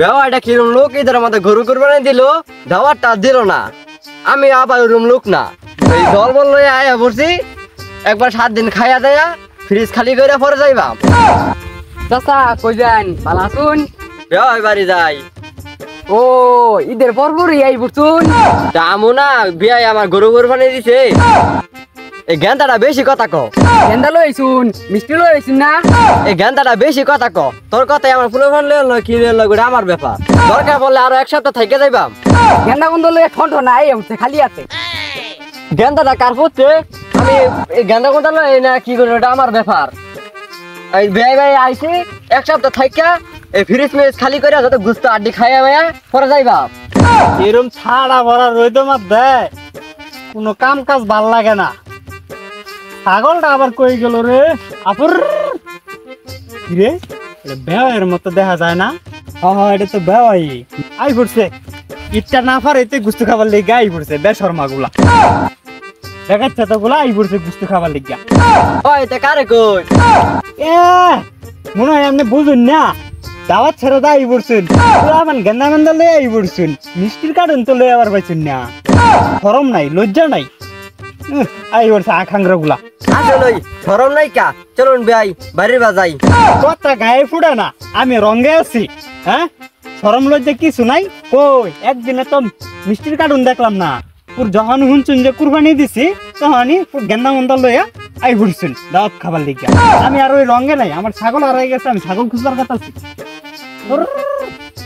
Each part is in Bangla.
বেওয়াটা কিরম লোক এদের মধ্যে গরু কুরবানি দিল, দাওয়াতটা দিল না। আমি আবার ওরম লোক না, এই দল বল লইয়া আয়া পড়ছি, একবার 7 দিন খাইয়া দেয়া ফ্রিজ খালি করে পরে যাইবা। চাচা কই যান? ভালো আছুন? বেওয়াই বাড়ি যাই। ও ঈদের পরপরই আই বুঝছুন? দামু না, বিয়াই আমার গরু কুরবানি দিছে। এই গেন্দাটা বেশি কথা ক। গেন্দা লইছুন, মিষ্টি লইছুন না? এই গেন্দাটা বেশি কথা ক। তোর কথাই আমার ফুলে ফান লইল কি লইল গোটা আমার ব্যাপার। দরকার বললে আরো 1 সপ্তাহ থেকে যাইবা। গেন্দা গন্ধ লইয়া ঠন ঠন আই উঠছে খালি আছে। গেন্দাটা কার পড়ছে? আমি এই গেন্দা কোনটা লই না কি করে ওটা আমার ব্যাপার। এই ভাই ভাই আইছি 1 সপ্তাহ থাইকা এই ফ্রিজ মেজ খালি করে যত গুস্ত আড্ডি খাইয়া ভাইয়া পরে যাইবা। এরম ছাড়া ভরা রইদ মধ্যে কোনো কাম কাজ ভাল লাগে না। ছাগলটা আবার কই গেল রে? আপুর রে, বেওয়ের মতো দেখা যায় না? হ্যাঁ এটা তো বেওয়াই আই পড়ছে। ইচ্ছা না পারে গুস্ত খাবার লেগে আই পড়ছে বেশর্মা গুলা। দেখাচ্ছে তো গুলা আই পড়ছে গুস্ত খাবার লেগে। ওই তে কারে কই? এ মনে হয় আপনি বুঝুন না, দাওয়াত ছেড়ে তো আই পড়ছেন, আমার গেন্দা গেন্দা লয়ে আই পড়ছেন, মিষ্টির কার্টুন তো লয়ে আবার পাইছেন না। শরম নাই, লজ্জা নাই। আই পড়ছে আখাংরা গুলা। আসলে শরম নাই কা? চলুন ভাই বাড়ির বাজাই। কথা গায়ে ফুটে না, আমি রঙে আছি। হ্যাঁ শরম লজ্জা কিছু নাই। কই একদিনে তো মিষ্টির কার্টুন দেখলাম না। পুর যখন শুনছুন যে কুরবানি দিছি তখনই গেন্দা গন্দা লইয়া আই পড়ছেন দাওয়াত খাবার লিগা। আমি আর ওই রঙে নাই, আমার ছাগল হারাই গেছে, আমি ছাগল খুঁজবার কথা আছি।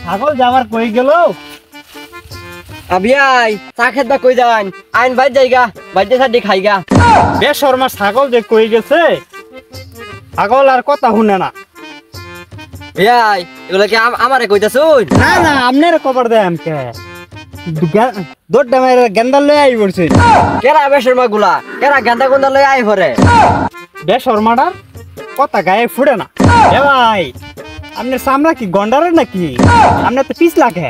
ছাগল যাবার কই গেল? আবিয়াই চা খেত কই যান? আইন বাইর যাইগা, বাইরে সাড্ডি খাইগা। বেশর্মা ছাগল যে কই গেছে, ছাগল আর কথা শুনে না। ভাই এগুলা কি আমারে কইতাছুন? না না আপনার খবর দেয় আমকে দৌড়টা মেরে গেন্দা লয়ে আই পড়ছে। কেরা বেশর্মা গুলা? কেরা গেন্দা গুন্দা লই আই পরে? বেশর্মাটার কথা গায়ে ফুটে না। এ ভাই আপনার চামড়া কি গন্ডারের নাকি? আপনার তো পিস লাগে।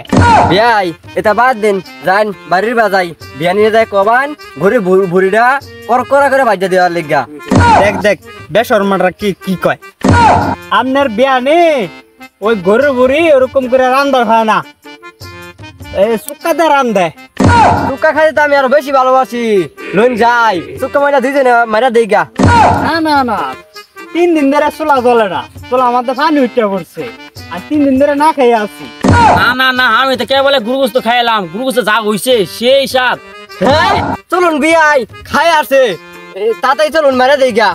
ভাই এটা বাদ দিন, যান বাড়ির বাজাই। বিয়া নিয়ে যায় কবান ঘুরে বুড়িটা করকরা করে বাজ্যা দেওয়ার লিগা। দেখ দেখ বেশর্মাটা কি কি কয়। আপনার বিয়া নে ওই গরু বুড়ি ওরকম করে রান্না হয় না, এই সুক্কাতে রান্ধে। টুকা খাইতে তো আমি আরো বেশি ভালোবাসি। লইন যাই টুকা মাইরা দিছে না, মাইরা দেইগা। না না না 3 দিন ধরে চুলা জ্বলে না, চুলা আমাদের পানি উঠে পড়ছে, আর 3 দিন ধরে না খেয়ে আছি। না না না, আমি তো কেবল গুরুগুস্ত খাইলাম, গুরুগুস্ত যা হইছে সেই স্বাদ। হ্যাঁ চলুন বিয়াই খাই আসে, তাতেই চলুন মাইরা দেইগা।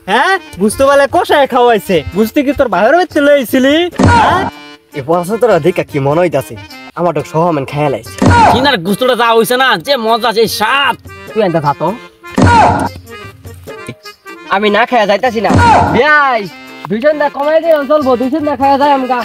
হ্যাঁ বুঝতে পারলে কষায় খাওয়াইছে, বুঝতে কি তোর বাইরে বেরতে লইছিলি? হ্যাঁ এই পছন্দটা দেখা কি মনে হইতাছে, আমার তো সহমান খেয়াল আইছে। কিনার গুস্তটা যা হইছে না, যে মজা সেই স্বাদ। তুই এনটা থাতো, আমি না খায়া যাইতাছি না। বিয়াই 2 সন্ধ্যা কমাই দে, চলবো 2 সন্ধ্যা খায়া যায় আমগা।